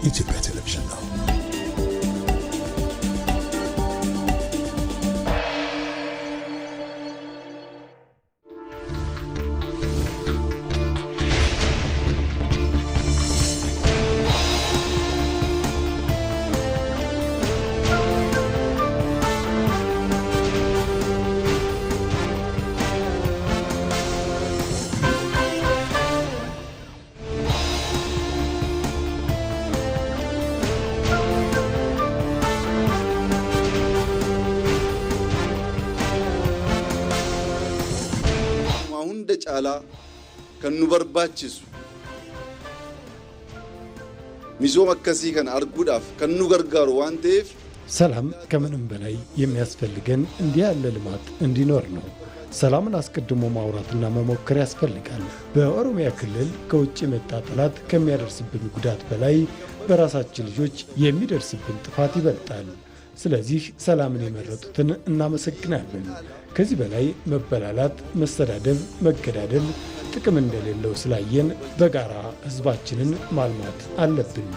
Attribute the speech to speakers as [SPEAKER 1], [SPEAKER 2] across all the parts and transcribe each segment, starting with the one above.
[SPEAKER 1] የኢትዮጵያ ቴሌቪዥን ነው።
[SPEAKER 2] ጫላ ከኑ በርባችሱ ሚዞ መከሲ ከን አርጉዳፍ ከኑ ገርጋሩ ዋንቴፍ
[SPEAKER 3] ሰላም ከምንም በላይ የሚያስፈልገን እንዲህ ያለ ልማት እንዲኖር ነው። ሰላምን አስቀድሞ ማውራትና መሞከር ያስፈልጋል። በኦሮሚያ ክልል ከውጭ የመጣ ጠላት ከሚያደርስብን ጉዳት በላይ በራሳችን ልጆች የሚደርስብን ጥፋት ይበልጣል። ስለዚህ ሰላምን የመረጡትን እናመሰግናለን። ከዚህ በላይ መበላላት፣ መሰዳደብ፣ መገዳደል ጥቅም እንደሌለው ስላየን በጋራ ህዝባችንን ማልማት አለብን።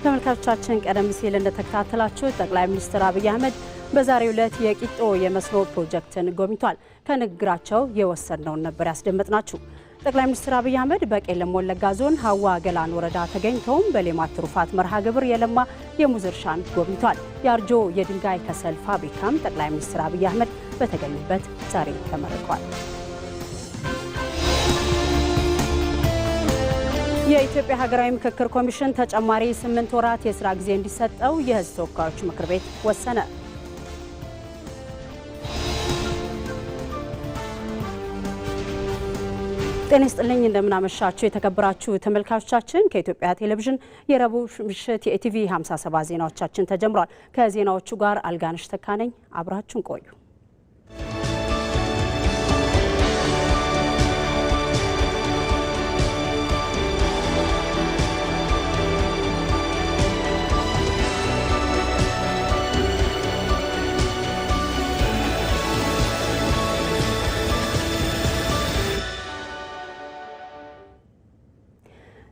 [SPEAKER 4] ተመልካቾቻችን ቀደም ሲል እንደተከታተላችሁ ጠቅላይ ሚኒስትር አብይ አህመድ በዛሬው ዕለት የቂጦ የመስኖ ፕሮጀክትን ጎብኝቷል። ከንግግራቸው የወሰድነውን ነበር ያስደመጥናችሁ። ጠቅላይ ሚኒስትር አብይ አህመድ በቄለም ወለጋ ዞን ሀዋ ገላን ወረዳ ተገኝተውም በሌማት ትሩፋት መርሃ ግብር የለማ የሙዝ እርሻን ጎብኝቷል። የአርጆ የድንጋይ ከሰል ፋብሪካም ጠቅላይ ሚኒስትር አብይ አህመድ በተገኙበት ዛሬ ተመርቋል። የኢትዮጵያ ሀገራዊ ምክክር ኮሚሽን ተጨማሪ 8 ወራት የስራ ጊዜ እንዲሰጠው የህዝብ ተወካዮች ምክር ቤት ወሰነ። ጤና ይስጥልኝ እንደምናመሻችሁ የተከበራችሁ ተመልካቾቻችን። ከኢትዮጵያ ቴሌቪዥን የረቡዕ ምሽት የኢቲቪ 57 ዜናዎቻችን ተጀምሯል። ከዜናዎቹ ጋር አልጋነሽ ተካነኝ፣ አብራችሁን ቆዩ።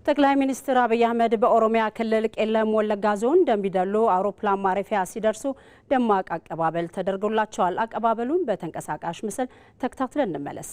[SPEAKER 4] ጠቅላይ ሚኒስትር አብይ አህመድ በኦሮሚያ ክልል ቄለም ወለጋ ዞን ደምቢዶሎ አውሮፕላን ማረፊያ ሲደርሱ ደማቅ አቀባበል ተደርጎላቸዋል። አቀባበሉን በተንቀሳቃሽ ምስል ተከታትለን እንመለስ።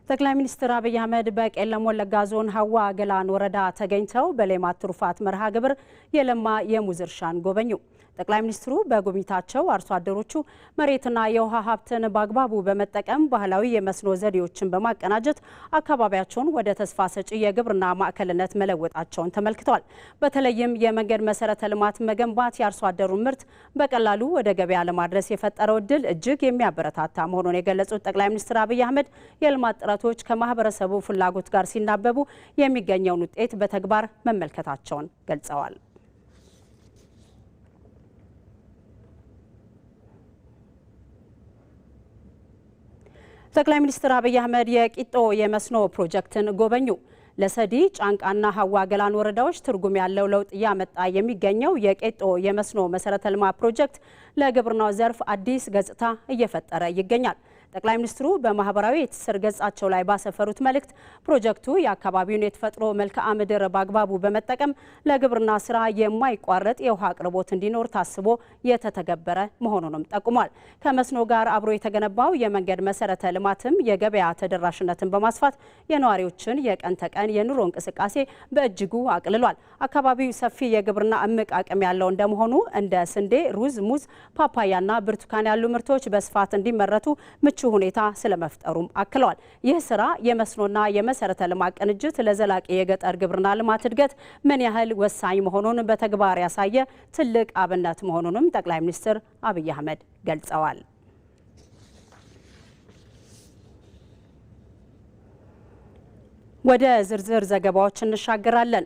[SPEAKER 4] ጠቅላይ ሚኒስትር አብይ አህመድ በቄለም ወለጋ ዞን ሀዋ ገላን ወረዳ ተገኝተው በሌማት ትሩፋት መርሃ ግብር የለማ የሙዝ እርሻን ጎበኙ። ጠቅላይ ሚኒስትሩ በጉብኝታቸው አርሶ አደሮቹ መሬትና የውሃ ሀብትን በአግባቡ በመጠቀም ባህላዊ የመስኖ ዘዴዎችን በማቀናጀት አካባቢያቸውን ወደ ተስፋ ሰጪ የግብርና ማዕከልነት መለወጣቸውን ተመልክተዋል። በተለይም የመንገድ መሰረተ ልማት መገንባት የአርሶ አደሩን ምርት በቀላሉ ወደ ገበያ ለማድረስ የፈጠረው እድል እጅግ የሚያበረታታ መሆኑን የገለጹት ጠቅላይ ሚኒስትር አብይ አህመድ የልማት ጥረቶች ከማህበረሰቡ ፍላጎት ጋር ሲናበቡ የሚገኘውን ውጤት በተግባር መመልከታቸውን ገልጸዋል። ጠቅላይ ሚኒስትር አብይ አህመድ የቂጦ የመስኖ ፕሮጀክትን ጎበኙ። ለሰዲ ጫንቃና ሀዋ ገላን ወረዳዎች ትርጉም ያለው ለውጥ እያመጣ የሚገኘው የቂጦ የመስኖ መሰረተ ልማት ፕሮጀክት ለግብርናው ዘርፍ አዲስ ገጽታ እየፈጠረ ይገኛል። ጠቅላይ ሚኒስትሩ በማህበራዊ የትስስር ገጻቸው ላይ ባሰፈሩት መልእክት ፕሮጀክቱ የአካባቢውን የተፈጥሮ መልክዓ ምድር በአግባቡ በመጠቀም ለግብርና ስራ የማይቋረጥ የውሃ አቅርቦት እንዲኖር ታስቦ የተተገበረ መሆኑንም ጠቁሟል። ከመስኖ ጋር አብሮ የተገነባው የመንገድ መሰረተ ልማትም የገበያ ተደራሽነትን በማስፋት የነዋሪዎችን የቀን ተቀን የኑሮ እንቅስቃሴ በእጅጉ አቅልሏል። አካባቢው ሰፊ የግብርና እምቅ አቅም ያለው እንደመሆኑ እንደ ስንዴ፣ ሩዝ፣ ሙዝ፣ ፓፓያና ብርቱካን ያሉ ምርቶች በስፋት እንዲመረቱ ምቹ ሁኔታ ስለመፍጠሩም አክለዋል። ይህ ስራ የመስኖና የመሰረተ ልማት ቅንጅት ለዘላቂ የገጠር ግብርና ልማት እድገት ምን ያህል ወሳኝ መሆኑን በተግባር ያሳየ ትልቅ አብነት መሆኑንም ጠቅላይ ሚኒስትር አብይ አህመድ ገልጸዋል። ወደ ዝርዝር ዘገባዎች እንሻገራለን።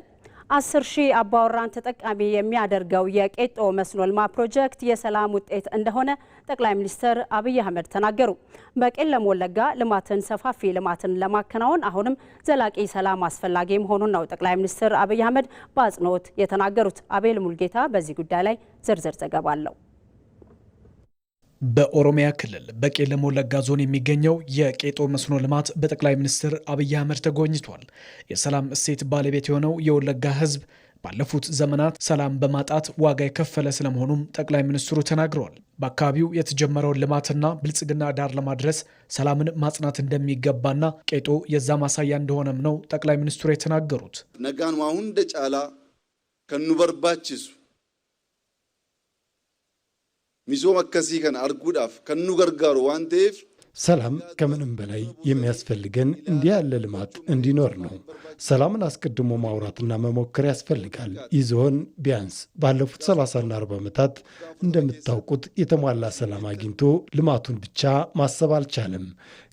[SPEAKER 4] 10,000 አባወራን ተጠቃሚ የሚያደርገው የቄጦ መስኖ ልማት ፕሮጀክት የሰላም ውጤት እንደሆነ ጠቅላይ ሚኒስትር አብይ አህመድ ተናገሩ። በቄለም ወለጋ ልማትን ሰፋፊ ልማትን ለማከናወን አሁንም ዘላቂ ሰላም አስፈላጊ መሆኑን ነው ጠቅላይ ሚኒስትር አብይ አህመድ በአጽንኦት የተናገሩት። አቤል ሙልጌታ በዚህ ጉዳይ ላይ ዝርዝር ዘገባ አለው።
[SPEAKER 1] በኦሮሚያ ክልል በቄለም ወለጋ ዞን የሚገኘው የቄጦ መስኖ ልማት በጠቅላይ ሚኒስትር አብይ አህመድ ተጎብኝቷል። የሰላም እሴት ባለቤት የሆነው የወለጋ ሕዝብ ባለፉት ዘመናት ሰላም በማጣት ዋጋ የከፈለ ስለመሆኑም ጠቅላይ ሚኒስትሩ ተናግረዋል። በአካባቢው የተጀመረውን ልማትና ብልጽግና ዳር ለማድረስ ሰላምን ማጽናት እንደሚገባና ቄጦ የዛ ማሳያ እንደሆነም ነው ጠቅላይ ሚኒስትሩ የተናገሩት።
[SPEAKER 2] ነጋን ዋሁን ደጫላ ከኑ በርባችሱ ሚዞም አከሲ ከን አርጉዳፍ ከኑ ገርጋሩ ዋንቴፍ
[SPEAKER 3] ሰላም ከምንም በላይ የሚያስፈልገን እንዲህ ያለ ልማት እንዲኖር ነው። ሰላምን አስቀድሞ ማውራትና መሞከር ያስፈልጋል። ይህ ዞን ቢያንስ ባለፉት 30ና 40 ዓመታት እንደምታውቁት የተሟላ ሰላም አግኝቶ ልማቱን ብቻ ማሰብ አልቻለም።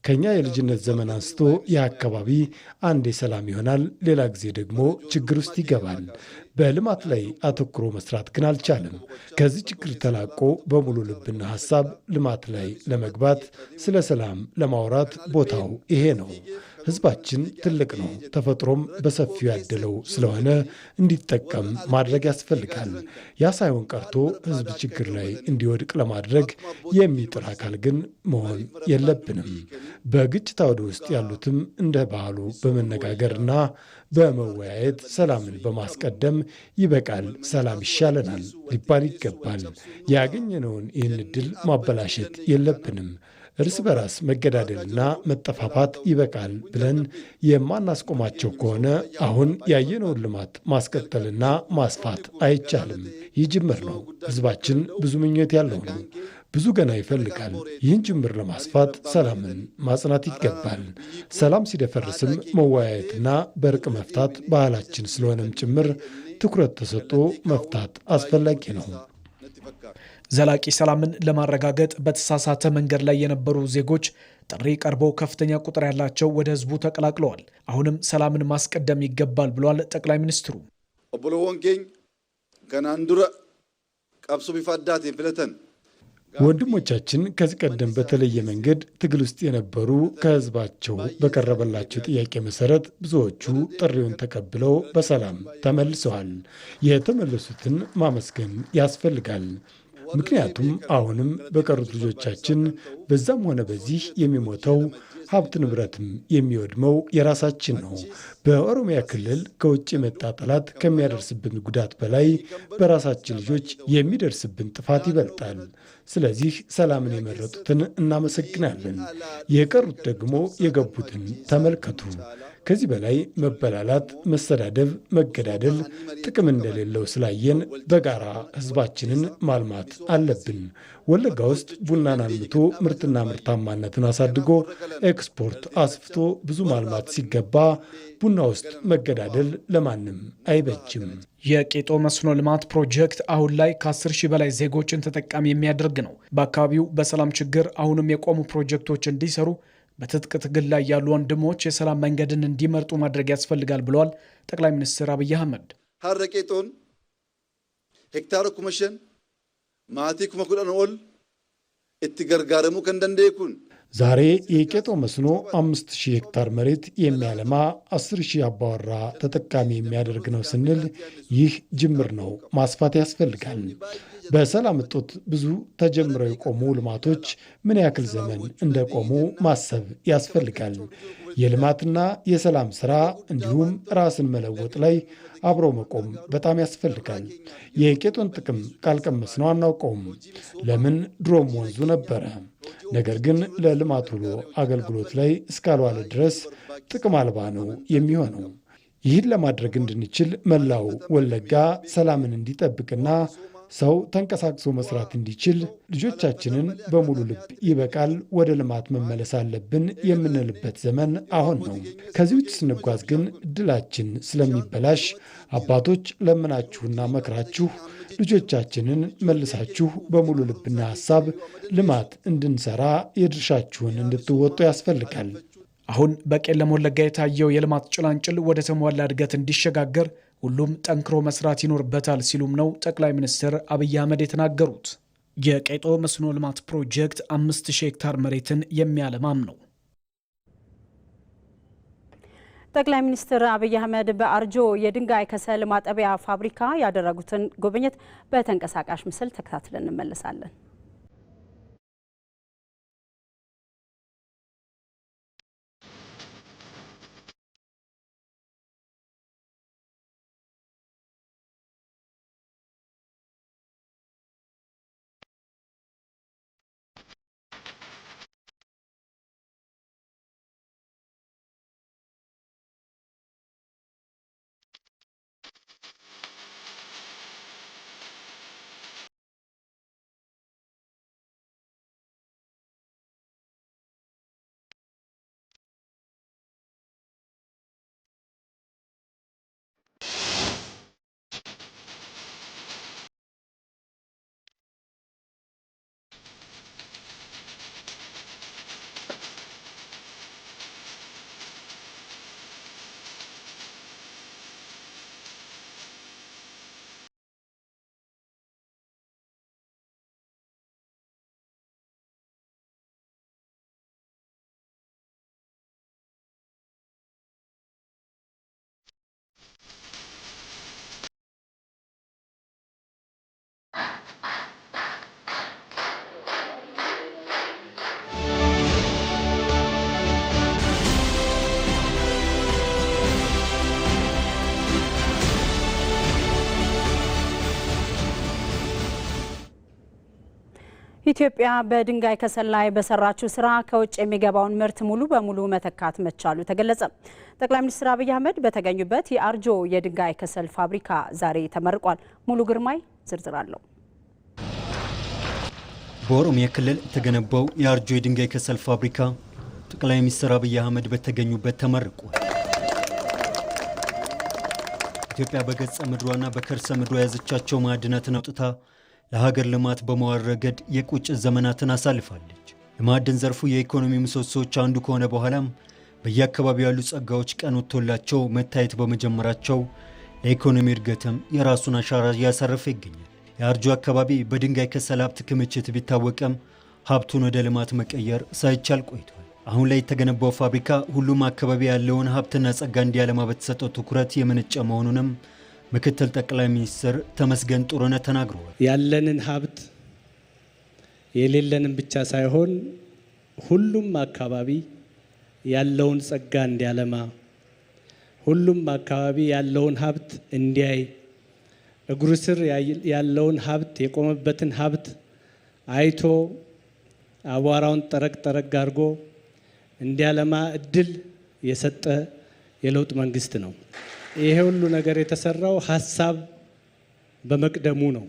[SPEAKER 3] ከኛ የልጅነት ዘመን አንስቶ ይህ አካባቢ አንዴ ሰላም ይሆናል፣ ሌላ ጊዜ ደግሞ ችግር ውስጥ ይገባል። በልማት ላይ አተኩሮ መስራት ግን አልቻለም። ከዚህ ችግር ተላቆ በሙሉ ልብና ሐሳብ ልማት ላይ ለመግባት ስለ ሰላም ለማውራት ቦታው ይሄ ነው። ሕዝባችን ትልቅ ነው። ተፈጥሮም በሰፊው ያደለው ስለሆነ እንዲጠቀም ማድረግ ያስፈልጋል። ያ ሳይሆን ቀርቶ ሕዝብ ችግር ላይ እንዲወድቅ ለማድረግ የሚጥር አካል ግን መሆን የለብንም። በግጭት አውድ ውስጥ ያሉትም እንደ ባህሉ በመነጋገርና በመወያየት ሰላምን በማስቀደም ይበቃል፣ ሰላም ይሻለናል ሊባል ይገባል። ያገኘነውን ይህን ዕድል ማበላሸት የለብንም። እርስ በራስ መገዳደልና መጠፋፋት ይበቃል ብለን የማናስቆማቸው ከሆነ አሁን ያየነውን ልማት ማስቀጠልና ማስፋት አይቻልም። ይህ ጅምር ነው። ሕዝባችን ብዙ ምኞት ያለው ነው። ብዙ ገና ይፈልጋል። ይህን ጅምር ለማስፋት ሰላምን ማጽናት ይገባል። ሰላም ሲደፈርስም መወያየትና በእርቅ መፍታት ባህላችን ስለሆነም ጭምር ትኩረት ተሰጥቶ መፍታት አስፈላጊ ነው።
[SPEAKER 1] ዘላቂ ሰላምን ለማረጋገጥ በተሳሳተ መንገድ ላይ የነበሩ ዜጎች ጥሪ ቀርበው ከፍተኛ ቁጥር ያላቸው ወደ ህዝቡ ተቀላቅለዋል። አሁንም ሰላምን ማስቀደም ይገባል ብሏል ጠቅላይ ሚኒስትሩ።
[SPEAKER 2] ኦቦሎወንኬኝ ከናንዱረ ቀብሶ ቢፋዳት ፍለተን
[SPEAKER 3] ወንድሞቻችን ከዚህ ቀደም በተለየ መንገድ ትግል ውስጥ የነበሩ ከህዝባቸው በቀረበላቸው ጥያቄ መሰረት ብዙዎቹ ጥሪውን ተቀብለው በሰላም ተመልሰዋል። የተመለሱትን ማመስገን ያስፈልጋል። ምክንያቱም አሁንም በቀሩት ልጆቻችን በዛም ሆነ በዚህ የሚሞተው ሀብት ንብረትም የሚወድመው የራሳችን ነው። በኦሮሚያ ክልል ከውጭ የመጣ ጠላት ከሚያደርስብን ጉዳት በላይ በራሳችን ልጆች የሚደርስብን ጥፋት ይበልጣል። ስለዚህ ሰላምን የመረጡትን እናመሰግናለን። የቀሩት ደግሞ የገቡትን ተመልከቱ። ከዚህ በላይ መበላላት፣ መሰዳደብ፣ መገዳደል ጥቅም እንደሌለው ስላየን በጋራ ህዝባችንን ማልማት አለብን። ወለጋ ውስጥ ቡናን አልምቶ ምርትና ምርታማነትን አሳድጎ ኤክስፖርት አስፍቶ ብዙ ማልማት ሲገባ ቡና ውስጥ መገዳደል ለማንም አይበጅም።
[SPEAKER 1] የቄጦ መስኖ ልማት ፕሮጀክት አሁን ላይ ከ10 ሺህ በላይ ዜጎችን ተጠቃሚ የሚያደርግ ነው። በአካባቢው በሰላም ችግር አሁንም የቆሙ ፕሮጀክቶች እንዲሰሩ በትጥቅ ትግል ላይ ያሉ ወንድሞች የሰላም መንገድን እንዲመርጡ ማድረግ ያስፈልጋል ብለዋል ጠቅላይ ሚኒስትር አብይ አህመድ።
[SPEAKER 2] ሀረ ቄጦን ሄክታር ኩመሸን ማቲ ኩመኩዳን ኦል እትገርጋረሙ ከንደንዴኩን
[SPEAKER 3] ዛሬ የቄጦ መስኖ 5000 ሄክታር መሬት የሚያለማ 10,000 አባወራ ተጠቃሚ የሚያደርግ ነው ስንል ይህ ጅምር ነው፣ ማስፋት ያስፈልጋል። በሰላም እጦት ብዙ ተጀምረው የቆሙ ልማቶች ምን ያክል ዘመን እንደቆሙ ማሰብ ያስፈልጋል። የልማትና የሰላም ስራ እንዲሁም ራስን መለወጥ ላይ አብሮ መቆም በጣም ያስፈልጋል። የቄጦን ጥቅም ካልቀመስነው አናውቀውም። ለምን ድሮም ወንዙ ነበረ። ነገር ግን ለልማት ውሎ አገልግሎት ላይ እስካልዋለ ድረስ ጥቅም አልባ ነው የሚሆነው። ይህን ለማድረግ እንድንችል መላው ወለጋ ሰላምን እንዲጠብቅና ሰው ተንቀሳቅሶ መስራት እንዲችል ልጆቻችንን በሙሉ ልብ ይበቃል፣ ወደ ልማት መመለስ አለብን የምንልበት ዘመን አሁን ነው። ከዚህ ውጭ ስንጓዝ ግን እድላችን ስለሚበላሽ አባቶች ለምናችሁና መክራችሁ ልጆቻችንን መልሳችሁ በሙሉ ልብና ሐሳብ ልማት እንድንሰራ የድርሻችሁን እንድትወጡ ያስፈልጋል።
[SPEAKER 1] አሁን በቄለም ወለጋ የታየው የልማት ጭላንጭል ወደ ተሟላ እድገት እንዲሸጋገር ሁሉም ጠንክሮ መስራት ይኖርበታል ሲሉም ነው ጠቅላይ ሚኒስትር አብይ አህመድ የተናገሩት። የቄጦ መስኖ ልማት ፕሮጀክት 5000 ሄክታር መሬትን የሚያለማም ነው።
[SPEAKER 4] ጠቅላይ ሚኒስትር አብይ አህመድ በአርጆ የድንጋይ ከሰል ማጠቢያ ፋብሪካ ያደረጉትን ጉብኝት በተንቀሳቃሽ ምስል ተከታትለን እንመለሳለን። ኢትዮጵያ በድንጋይ ከሰል ላይ በሰራችው ስራ ከውጭ የሚገባውን ምርት ሙሉ በሙሉ መተካት መቻሉ ተገለጸ። ጠቅላይ ሚኒስትር አብይ አህመድ በተገኙበት የአርጆ የድንጋይ ከሰል ፋብሪካ ዛሬ ተመርቋል። ሙሉ ግርማይ ዝርዝር አለው።
[SPEAKER 5] በኦሮሚያ ክልል የተገነባው የአርጆ የድንጋይ ከሰል ፋብሪካ ጠቅላይ ሚኒስትር አብይ አህመድ በተገኙበት ተመርቋል። ኢትዮጵያ በገጸ ምድሯና በከርሰ ምድሯ የያዘቻቸው ማዕድናትን አውጥታ ለሀገር ልማት በመዋል ረገድ የቁጭት ዘመናትን አሳልፋለች። የማዕድን ዘርፉ የኢኮኖሚ ምሰሶዎች አንዱ ከሆነ በኋላም በየአካባቢው ያሉ ጸጋዎች ቀን ወጥቶላቸው መታየት በመጀመራቸው ለኢኮኖሚ እድገትም የራሱን አሻራ እያሳረፈ ይገኛል። የአርጆ አካባቢ በድንጋይ ከሰል ሀብት ክምችት ቢታወቅም ሀብቱን ወደ ልማት መቀየር ሳይቻል ቆይቷል። አሁን ላይ የተገነባው ፋብሪካ ሁሉም አካባቢ ያለውን ሀብትና ጸጋ እንዲያለማ በተሰጠው ትኩረት የመነጨ መሆኑንም ምክትል ጠቅላይ ሚኒስትር ተመስገን ጥሩነህ ተናግረዋል።
[SPEAKER 6] ያለንን ሀብት የሌለንም ብቻ ሳይሆን ሁሉም አካባቢ ያለውን ጸጋ እንዲያለማ ሁሉም አካባቢ ያለውን ሀብት እንዲያይ እግሩ ስር ያለውን ሀብት የቆመበትን ሀብት አይቶ አቧራውን ጠረቅ አድርጎ እንዲያለማ እድል የሰጠ የለውጥ መንግስት ነው። ይሄ ሁሉ ነገር የተሰራው ሀሳብ በመቅደሙ ነው።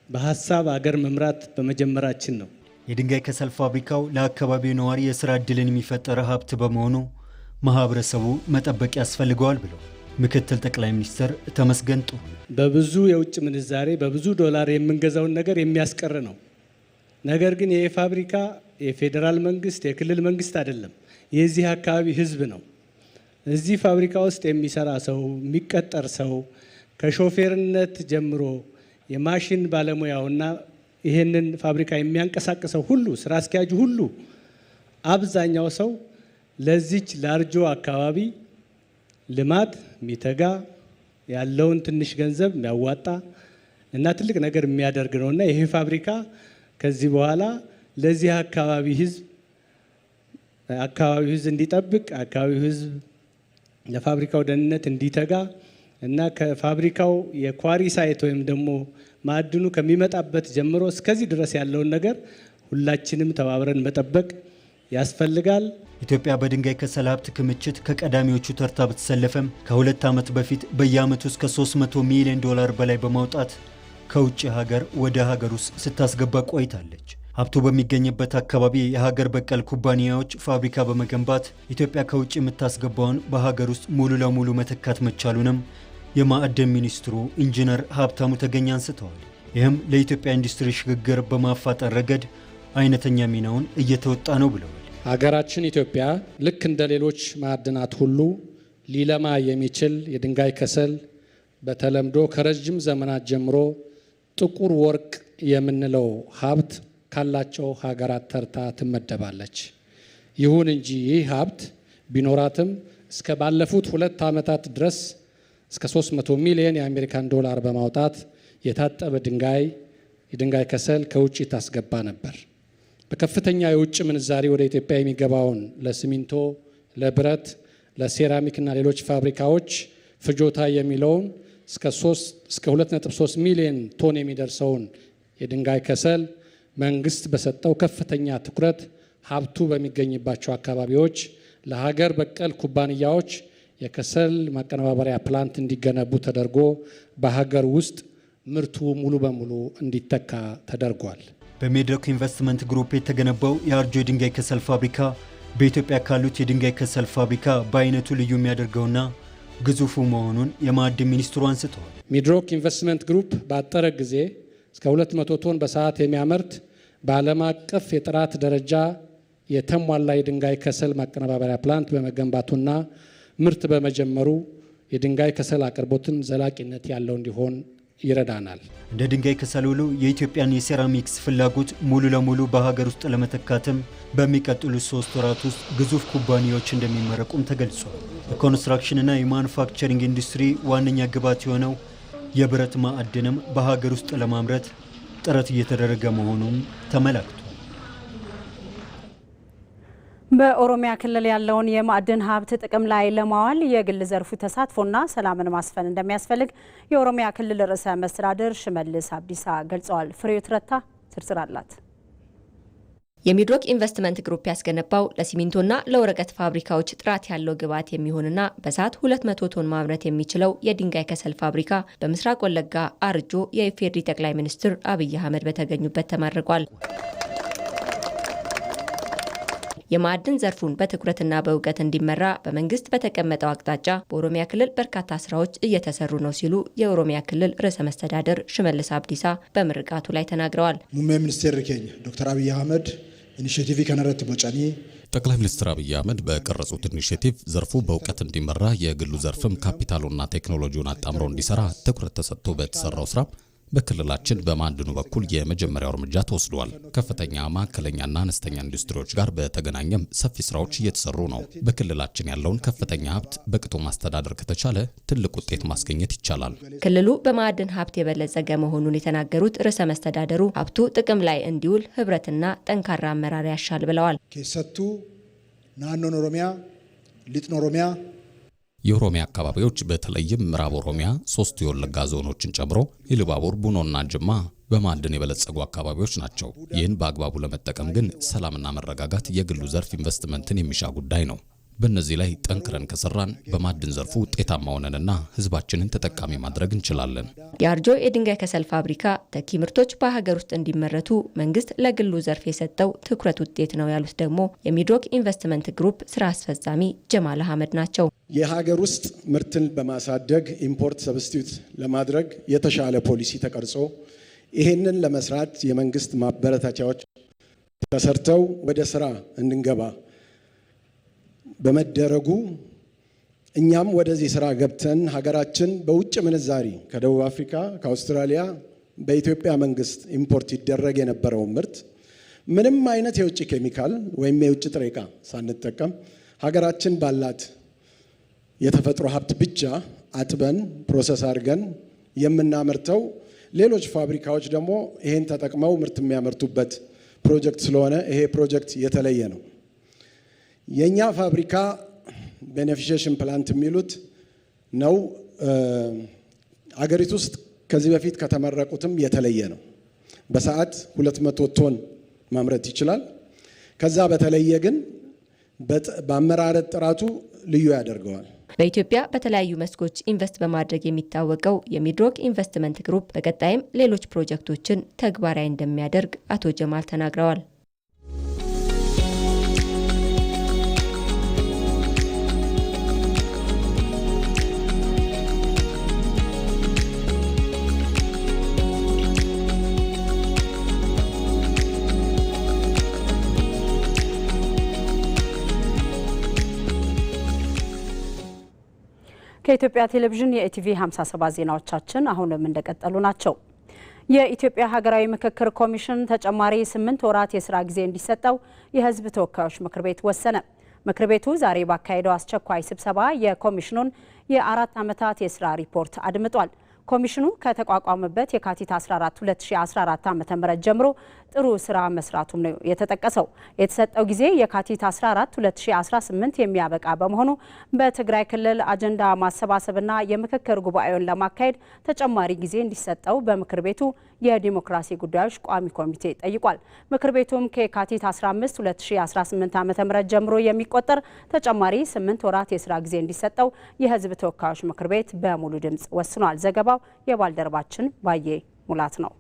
[SPEAKER 6] በሀሳብ አገር መምራት በመጀመራችን ነው።
[SPEAKER 5] የድንጋይ ከሰል ፋብሪካው ለአካባቢው ነዋሪ የስራ እድልን የሚፈጠር ሀብት በመሆኑ ማህበረሰቡ መጠበቅ ያስፈልገዋል ብለው ምክትል ጠቅላይ ሚኒስትር ተመስገን ጥሩነህ
[SPEAKER 6] በብዙ የውጭ ምንዛሬ በብዙ ዶላር የምንገዛውን ነገር የሚያስቀር ነው። ነገር ግን ይሄ ፋብሪካ የፌዴራል መንግስት የክልል መንግስት አይደለም፣ የዚህ አካባቢ ህዝብ ነው። እዚህ ፋብሪካ ውስጥ የሚሰራ ሰው የሚቀጠር ሰው ከሾፌርነት ጀምሮ የማሽን ባለሙያውና ይሄንን ፋብሪካ የሚያንቀሳቅሰው ሁሉ ስራ አስኪያጁ ሁሉ አብዛኛው ሰው ለዚች ላርጆ አካባቢ ልማት የሚተጋ ያለውን ትንሽ ገንዘብ የሚያዋጣ እና ትልቅ ነገር የሚያደርግ ነውና ይሄ ፋብሪካ ከዚህ በኋላ ለዚህ አካባቢ ህዝብ እንዲጠብቅ አካባቢው ህዝብ ለፋብሪካው ደህንነት እንዲተጋ እና ከፋብሪካው የኳሪ ሳይት ወይም ደግሞ ማዕድኑ ከሚመጣበት ጀምሮ እስከዚህ ድረስ ያለውን ነገር ሁላችንም ተባብረን መጠበቅ ያስፈልጋል።
[SPEAKER 5] ኢትዮጵያ በድንጋይ ከሰል ሀብት ክምችት ከቀዳሚዎቹ ተርታ ብትሰለፈም ከ2 ዓመት በፊት በየዓመቱ እስከ 300 ሚሊዮን ዶላር በላይ በማውጣት ከውጭ ሀገር ወደ ሀገር ውስጥ ስታስገባ ቆይታለች። ሀብቱ በሚገኝበት አካባቢ የሀገር በቀል ኩባንያዎች ፋብሪካ በመገንባት ኢትዮጵያ ከውጭ የምታስገባውን በሀገር ውስጥ ሙሉ ለሙሉ መተካት መቻሉንም የማዕድን ሚኒስትሩ ኢንጂነር ሀብታሙ ተገኝ አንስተዋል። ይህም ለኢትዮጵያ ኢንዱስትሪ ሽግግር በማፋጠን ረገድ አይነተኛ ሚናውን እየተወጣ ነው ብለዋል።
[SPEAKER 7] ሀገራችን ኢትዮጵያ ልክ እንደ ሌሎች ማዕድናት ሁሉ ሊለማ የሚችል የድንጋይ ከሰል በተለምዶ ከረጅም ዘመናት ጀምሮ ጥቁር ወርቅ የምንለው ሀብት ካላቸው ሀገራት ተርታ ትመደባለች። ይሁን እንጂ ይህ ሀብት ቢኖራትም እስከ ባለፉት 2 ዓመታት ድረስ እስከ 300 ሚሊዮን የአሜሪካን ዶላር በማውጣት የታጠበ የድንጋይ ከሰል ከውጭ ታስገባ ነበር። በከፍተኛ የውጭ ምንዛሪ ወደ ኢትዮጵያ የሚገባውን ለሲሚንቶ፣ ለብረት፣ ለሴራሚክና ሌሎች ፋብሪካዎች ፍጆታ የሚለውን እስከ 2.3 ሚሊዮን ቶን የሚደርሰውን የድንጋይ ከሰል መንግስት በሰጠው ከፍተኛ ትኩረት ሀብቱ በሚገኝባቸው አካባቢዎች ለሀገር በቀል ኩባንያዎች የከሰል ማቀነባበሪያ ፕላንት እንዲገነቡ ተደርጎ በሀገር ውስጥ ምርቱ ሙሉ በሙሉ እንዲተካ ተደርጓል።
[SPEAKER 5] በሜድሮክ ኢንቨስትመንት ግሩፕ የተገነባው የአርጆ የድንጋይ ከሰል ፋብሪካ በኢትዮጵያ ካሉት የድንጋይ ከሰል ፋብሪካ በአይነቱ ልዩ የሚያደርገውና ግዙፉ መሆኑን የማዕድን ሚኒስትሩ አንስተዋል።
[SPEAKER 7] ሜድሮክ ኢንቨስትመንት ግሩፕ ባጠረ ጊዜ እስከ 200 ቶን በሰዓት የሚያመርት በዓለም አቀፍ የጥራት ደረጃ የተሟላ የድንጋይ ከሰል ማቀነባበሪያ ፕላንት በመገንባቱና ምርት በመጀመሩ የድንጋይ ከሰል አቅርቦትን ዘላቂነት ያለው እንዲሆን ይረዳናል።
[SPEAKER 5] እንደ ድንጋይ ከሰል ሁሉ የኢትዮጵያን የሴራሚክስ ፍላጎት ሙሉ ለሙሉ በሀገር ውስጥ ለመተካትም በሚቀጥሉት 3 ወራት ውስጥ ግዙፍ ኩባንያዎች እንደሚመረቁም ተገልጿል። የኮንስትራክሽንና የማኑፋክቸሪንግ ኢንዱስትሪ ዋነኛ ግብዓት የሆነው የብረት ማዕድንም በሀገር ውስጥ ለማምረት ጥረት እየተደረገ መሆኑም ተመላክቷል።
[SPEAKER 4] በኦሮሚያ ክልል ያለውን የማዕድን ሀብት ጥቅም ላይ ለማዋል የግል ዘርፉ ተሳትፎና ሰላምን ማስፈን እንደሚያስፈልግ የኦሮሚያ ክልል ርዕሰ መስተዳድር ሽመልስ አብዲሳ ገልጸዋል። ፍሬው ትረታ ዝርዝር አላት።
[SPEAKER 8] የሚድሮክ ኢንቨስትመንት ግሩፕ ያስገነባው ለሲሚንቶና ለወረቀት ፋብሪካዎች ጥራት ያለው ግብዓት የሚሆንና በሰዓት 200 ቶን ማምረት የሚችለው የድንጋይ ከሰል ፋብሪካ በምስራቅ ወለጋ አርጆ የኢፌዴሪ ጠቅላይ ሚኒስትር አብይ አህመድ በተገኙበት ተመርቋል። የማዕድን ዘርፉን በትኩረትና በእውቀት እንዲመራ በመንግስት በተቀመጠው አቅጣጫ በኦሮሚያ ክልል በርካታ ስራዎች እየተሰሩ ነው ሲሉ የኦሮሚያ ክልል ርዕሰ መስተዳድር ሽመልስ አብዲሳ በምርቃቱ ላይ ተናግረዋል።
[SPEAKER 9] ሙሜ ሚኒስቴር ኬኛ ዶክተር አብይ አህመድ ኢኒሼቲቭ ከነረት ቦጫኒ
[SPEAKER 10] ጠቅላይ ሚኒስትር አብይ አህመድ በቀረጹት ኢኒሼቲቭ ዘርፉ በእውቀት እንዲመራ የግሉ ዘርፍም ካፒታሉና ቴክኖሎጂውን አጣምሮ እንዲሰራ ትኩረት ተሰጥቶ በተሰራው ስራ በክልላችን በማዕድኑ በኩል የመጀመሪያው እርምጃ ተወስዷል። ከፍተኛ ማዕከለኛና አነስተኛ ኢንዱስትሪዎች ጋር በተገናኘም ሰፊ ስራዎች እየተሰሩ ነው። በክልላችን ያለውን ከፍተኛ ሀብት በቅጡ ማስተዳደር ከተቻለ ትልቅ ውጤት ማስገኘት ይቻላል።
[SPEAKER 8] ክልሉ በማዕድን ሀብት የበለጸገ መሆኑን የተናገሩት ርዕሰ መስተዳደሩ ሀብቱ ጥቅም ላይ እንዲውል ህብረትና ጠንካራ አመራር ያሻል ብለዋል።
[SPEAKER 9] ኬሰቱ ናኖን ኦሮሚያ ሊጥን ኦሮሚያ
[SPEAKER 10] የኦሮሚያ አካባቢዎች በተለይም ምዕራብ ኦሮሚያ 3 የወለጋ ዞኖችን ጨምሮ ኢሉባቡር፣ ቡኖና ጅማ በማዕድን የበለጸጉ አካባቢዎች ናቸው። ይህን በአግባቡ ለመጠቀም ግን ሰላምና መረጋጋት የግሉ ዘርፍ ኢንቨስትመንትን የሚሻ ጉዳይ ነው። በእነዚህ ላይ ጠንክረን ከሰራን በማዕድን ዘርፉ ውጤታማ ሆነንና ህዝባችንን ተጠቃሚ ማድረግ እንችላለን።
[SPEAKER 8] የአርጆ የድንጋይ ከሰል ፋብሪካ ተኪ ምርቶች በሀገር ውስጥ እንዲመረቱ መንግስት ለግሉ ዘርፍ የሰጠው ትኩረት ውጤት ነው ያሉት ደግሞ የሚድሮክ ኢንቨስትመንት ግሩፕ ስራ አስፈጻሚ ጀማል አህመድ ናቸው።
[SPEAKER 3] የሀገር ውስጥ ምርትን በማሳደግ ኢምፖርት ሰብስቲዩት ለማድረግ የተሻለ ፖሊሲ ተቀርጾ ይህንን ለመስራት የመንግስት ማበረታቻዎች ተሰርተው ወደ ስራ እንድንገባ በመደረጉ እኛም ወደዚህ ስራ ገብተን ሀገራችን በውጭ ምንዛሪ ከደቡብ አፍሪካ፣ ከአውስትራሊያ በኢትዮጵያ መንግስት ኢምፖርት ይደረግ የነበረው ምርት ምንም አይነት የውጭ ኬሚካል ወይም የውጭ ጥሬ ዕቃ ሳንጠቀም ሀገራችን ባላት የተፈጥሮ ሀብት ብቻ አጥበን ፕሮሰስ አድርገን የምናመርተው ሌሎች ፋብሪካዎች ደግሞ ይሄን ተጠቅመው ምርት የሚያመርቱበት ፕሮጀክት ስለሆነ ይሄ ፕሮጀክት የተለየ ነው። የኛ ፋብሪካ ቤኔፊሺየሽን ፕላንት የሚሉት ነው። አገሪቱ ውስጥ ከዚህ በፊት ከተመረቁትም የተለየ ነው። በሰዓት 200 ቶን ማምረት ይችላል። ከዛ በተለየ ግን በአመራረት ጥራቱ ልዩ ያደርገዋል።
[SPEAKER 8] በኢትዮጵያ በተለያዩ መስኮች ኢንቨስት በማድረግ የሚታወቀው የሚድሮክ ኢንቨስትመንት ግሩፕ በቀጣይም ሌሎች ፕሮጀክቶችን ተግባራዊ እንደሚያደርግ አቶ ጀማል ተናግረዋል።
[SPEAKER 4] ከኢትዮጵያ ቴሌቪዥን የኢቲቪ 57 ዜናዎቻችን አሁንም እንደቀጠሉ ናቸው። የኢትዮጵያ ሀገራዊ ምክክር ኮሚሽን ተጨማሪ 8 ወራት የስራ ጊዜ እንዲሰጠው የሕዝብ ተወካዮች ምክር ቤት ወሰነ። ምክር ቤቱ ዛሬ ባካሄደው አስቸኳይ ስብሰባ የኮሚሽኑን የ4 ዓመታት የስራ ሪፖርት አድምጧል። ኮሚሽኑ ከተቋቋመበት የካቲት 14 2014 ዓ.ም ጀምሮ ጥሩ ስራ መስራቱም ነው የተጠቀሰው። የተሰጠው ጊዜ የካቲት 14 2018 የሚያበቃ በመሆኑ በትግራይ ክልል አጀንዳ ማሰባሰብና የምክክር ጉባኤውን ለማካሄድ ተጨማሪ ጊዜ እንዲሰጠው በምክር ቤቱ የዲሞክራሲ ጉዳዮች ቋሚ ኮሚቴ ጠይቋል። ምክር ቤቱም ከየካቲት 15 2018 ዓ.ም ጀምሮ የሚቆጠር ተጨማሪ 8 ወራት የስራ ጊዜ እንዲሰጠው የህዝብ ተወካዮች ምክር ቤት በሙሉ ድምጽ ወስኗል። ዘገባው የባልደረባችን ባዬ ሙላት ነው።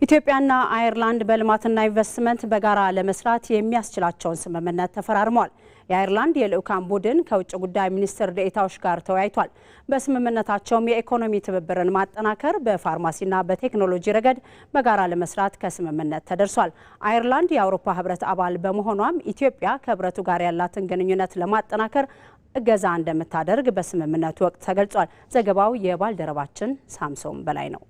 [SPEAKER 4] ኢትዮጵያና አየርላንድ በልማትና ኢንቨስትመንት በጋራ ለመስራት የሚያስችላቸውን ስምምነት ተፈራርመዋል። የአየርላንድ የልዑካን ቡድን ከውጭ ጉዳይ ሚኒስትር ዴኤታዎች ጋር ተወያይቷል። በስምምነታቸውም የኢኮኖሚ ትብብርን ማጠናከር፣ በፋርማሲና በቴክኖሎጂ ረገድ በጋራ ለመስራት ከስምምነት ተደርሷል። አየርላንድ የአውሮፓ ህብረት አባል በመሆኗም ኢትዮጵያ ከህብረቱ ጋር ያላትን ግንኙነት ለማጠናከር እገዛ እንደምታደርግ በስምምነቱ ወቅት ተገልጿል። ዘገባው የባልደረባችን ሳምሶን በላይ ነው።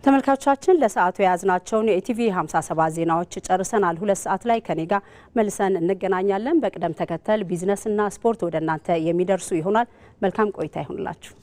[SPEAKER 4] ተመልካቾቻችን ለሰዓቱ የያዝናቸውን የኢቲቪ 57 ዜናዎች ጨርሰናል። 2 ሰዓት ላይ ከኔ ጋር መልሰን እንገናኛለን። በቅደም ተከተል ቢዝነስና ስፖርት ወደ እናንተ የሚደርሱ ይሆናል። መልካም ቆይታ ይሁንላችሁ።